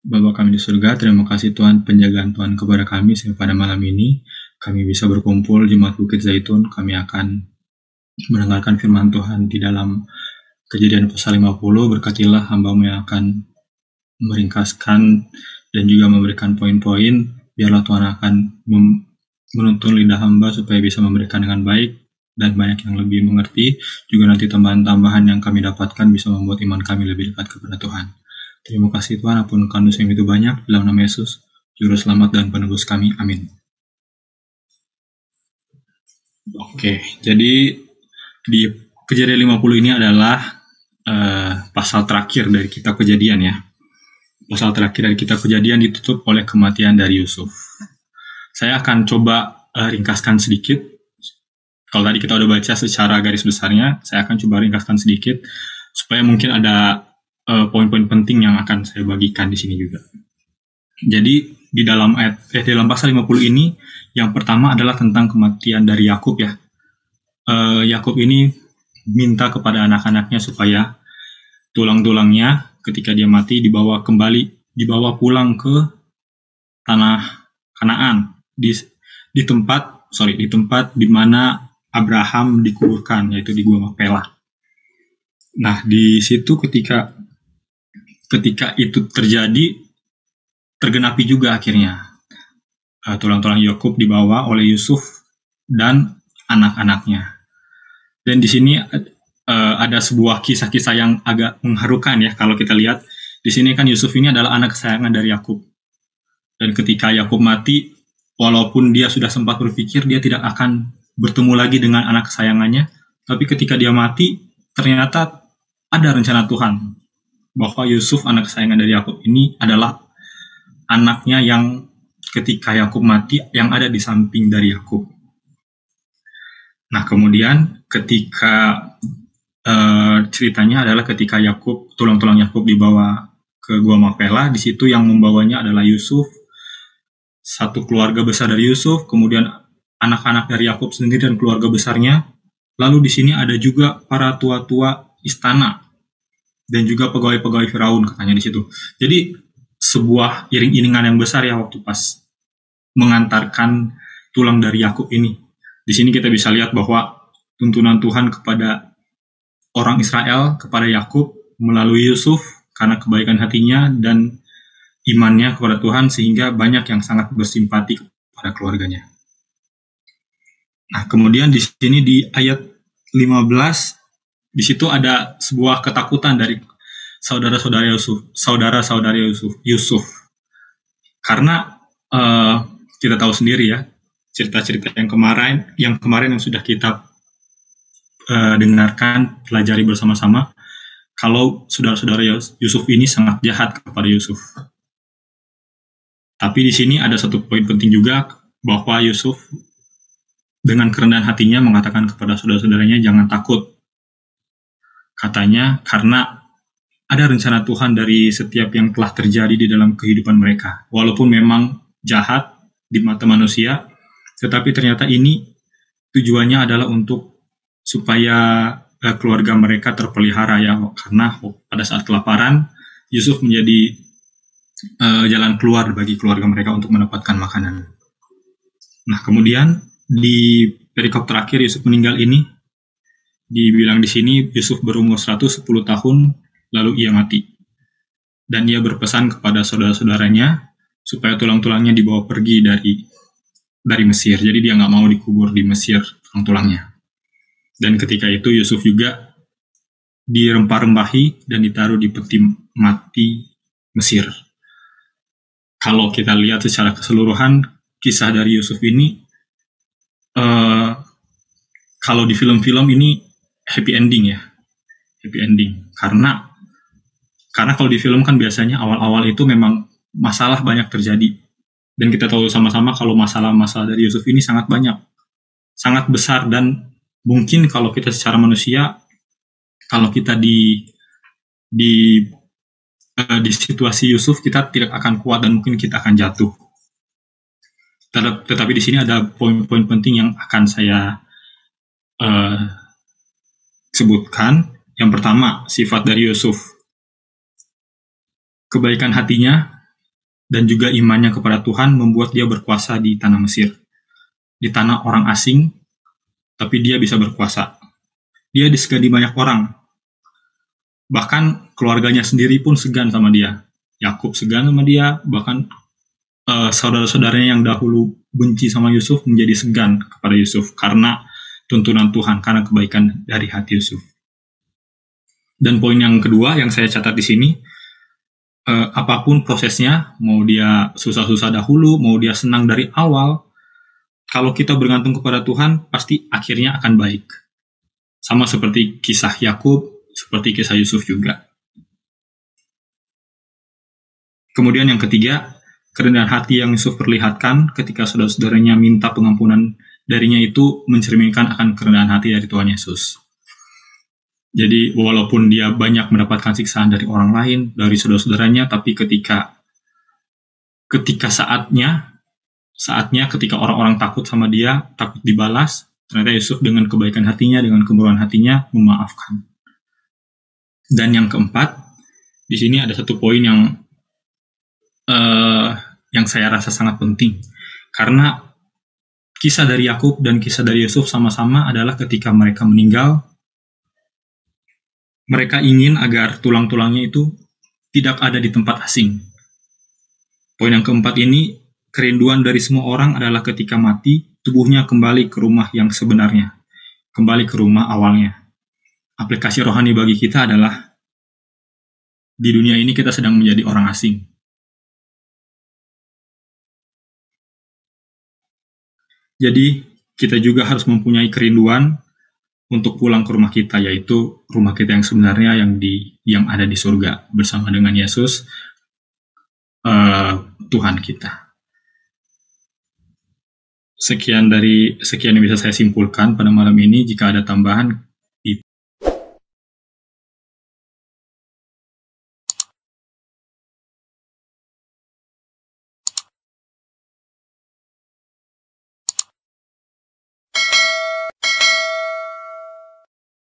Bapa kami di surga, terima kasih Tuhan penjagaan Tuhan kepada kami sehingga pada malam ini kami bisa berkumpul Jemaat Bukit Zaitun. Kami akan mendengarkan firman Tuhan di dalam Kejadian pasal 50. Berkatilah hamba-Mu yang akan meringkaskan dan juga memberikan poin-poin. Biarlah Tuhan akan menuntun lidah hamba supaya bisa memberikan dengan baik dan banyak yang lebih mengerti. Juga nanti tambahan-tambahan yang kami dapatkan bisa membuat iman kami lebih dekat kepada Tuhan. Terima kasih Tuhan, ampunkan dosa yang itu banyak, dalam nama Yesus, Juru Selamat dan Penebus kami. Amin. Oke, jadi di Kejadian 50 ini adalah pasal terakhir dari kitab Kejadian ya. Pasal terakhir dari kitab Kejadian ditutup oleh kematian dari Yusuf. Saya akan coba ringkaskan sedikit. Kalau tadi kita udah baca secara garis besarnya, saya akan coba ringkaskan sedikit supaya mungkin ada poin-poin penting yang akan saya bagikan di sini juga. Jadi di dalam dalam pasal 50 ini yang pertama adalah tentang kematian dari Yakub ya. Yakub ini minta kepada anak-anaknya supaya tulang-tulangnya ketika dia mati dibawa pulang ke tanah Kanaan di tempat di mana Abraham dikuburkan, yaitu di Gua Makpelah. Nah, di situ ketika itu terjadi, tergenapi juga akhirnya. Tulang-tulang Yakub dibawa oleh Yusuf dan anak-anaknya. Dan di sini ada sebuah kisah-kisah yang agak mengharukan ya. Kalau kita lihat, di sini kan Yusuf ini adalah anak kesayangan dari Yakub. Dan ketika Yakub mati, walaupun dia sudah sempat berpikir dia tidak akan bertemu lagi dengan anak kesayangannya, tapi ketika dia mati, ternyata ada rencana Tuhan bahwa Yusuf, anak kesayangan dari Yakub ini, adalah anaknya yang ketika Yakub mati yang ada di samping dari Yakub. Nah, kemudian ketika ceritanya adalah ketika tulang-tulang Yakub dibawa ke Gua Makpelah, di situ yang membawanya adalah Yusuf, satu keluarga besar dari Yusuf, kemudian anak-anak dari Yakub sendiri dan keluarga besarnya. Lalu di sini ada juga para tua-tua istana dan juga pegawai-pegawai Firaun katanya di situ. Jadi sebuah iring-iringan yang besar ya waktu pas mengantarkan tulang dari Yakub ini. Di sini kita bisa lihat bahwa tuntunan Tuhan kepada orang Israel, kepada Yakub melalui Yusuf karena kebaikan hatinya dan imannya kepada Tuhan, sehingga banyak yang sangat bersimpati kepada keluarganya. Nah, kemudian di sini di ayat 15, di situ ada sebuah ketakutan dari saudara-saudara Yusuf. Karena kita tahu sendiri ya, cerita-cerita yang kemarin yang sudah kita dengarkan, pelajari bersama-sama, kalau saudara-saudara Yusuf ini sangat jahat kepada Yusuf. Tapi di sini ada satu poin penting juga, bahwa Yusuf dengan kerendahan hatinya mengatakan kepada saudara-saudaranya, jangan takut. Katanya, karena ada rencana Tuhan dari setiap yang telah terjadi di dalam kehidupan mereka. Walaupun memang jahat di mata manusia, tetapi ternyata ini tujuannya adalah untuk supaya keluarga mereka terpelihara ya. Karena pada saat kelaparan, Yusuf menjadi jalan keluar bagi keluarga mereka untuk mendapatkan makanan. Nah, kemudian di perikop terakhir Yusuf meninggal ini, dibilang di sini Yusuf berumur 110 tahun, lalu ia mati. Dan ia berpesan kepada saudara-saudaranya supaya tulang-tulangnya dibawa pergi dari Mesir. Jadi dia nggak mau dikubur di Mesir tulang-tulangnya. Dan ketika itu Yusuf juga dirempah-rempahi dan ditaruh di peti mati Mesir. Kalau kita lihat secara keseluruhan, kisah dari Yusuf ini, kalau di film-film ini happy ending ya. Happy ending. Karena kalau di film kan biasanya awal-awal itu memang masalah banyak terjadi. Dan kita tahu sama-sama kalau masalah-masalah dari Yusuf ini sangat banyak. Sangat besar, dan mungkin kalau kita secara manusia, kalau kita di situasi Yusuf, kita tidak akan kuat dan mungkin kita akan jatuh. Tetapi di sini ada poin-poin penting yang akan saya sebutkan. Yang pertama, sifat dari Yusuf. Kebaikan hatinya dan juga imannya kepada Tuhan membuat dia berkuasa di tanah Mesir. Di tanah orang asing, tapi dia bisa berkuasa. Dia disegani banyak orang. Bahkan keluarganya sendiri pun segan sama dia. Yakub segan sama dia, bahkan saudara-saudaranya yang dahulu benci sama Yusuf menjadi segan kepada Yusuf karena tuntunan Tuhan, karena kebaikan dari hati Yusuf. Dan poin yang kedua yang saya catat di sini, apapun prosesnya, mau dia susah-susah dahulu, mau dia senang dari awal, kalau kita bergantung kepada Tuhan, pasti akhirnya akan baik. Sama seperti kisah Yakub, seperti kisah Yusuf juga. Kemudian yang ketiga, kerendahan hati yang Yusuf perlihatkan ketika saudara-saudaranya minta pengampunan darinya itu mencerminkan akan kerendahan hati dari Tuhan Yesus. Jadi walaupun dia banyak mendapatkan siksaan dari orang lain, dari saudara-saudaranya, tapi ketika saatnya ketika orang-orang takut sama dia, takut dibalas, ternyata Yusuf dengan kebaikan hatinya, dengan kemurahan hatinya memaafkan. Dan yang keempat, di sini ada satu poin yang saya rasa sangat penting, karena kisah dari Yakub dan kisah dari Yusuf sama-sama adalah ketika mereka meninggal, mereka ingin agar tulang-tulangnya itu tidak ada di tempat asing. Poin yang keempat ini, kerinduan dari semua orang adalah ketika mati, tubuhnya kembali ke rumah yang sebenarnya, kembali ke rumah awalnya. Aplikasi rohani bagi kita adalah, di dunia ini kita sedang menjadi orang asing. Jadi, kita juga harus mempunyai kerinduan untuk pulang ke rumah kita, yaitu rumah kita yang sebenarnya yang ada di surga bersama dengan Yesus, Tuhan kita. Sekian yang bisa saya simpulkan pada malam ini. Jika ada tambahan,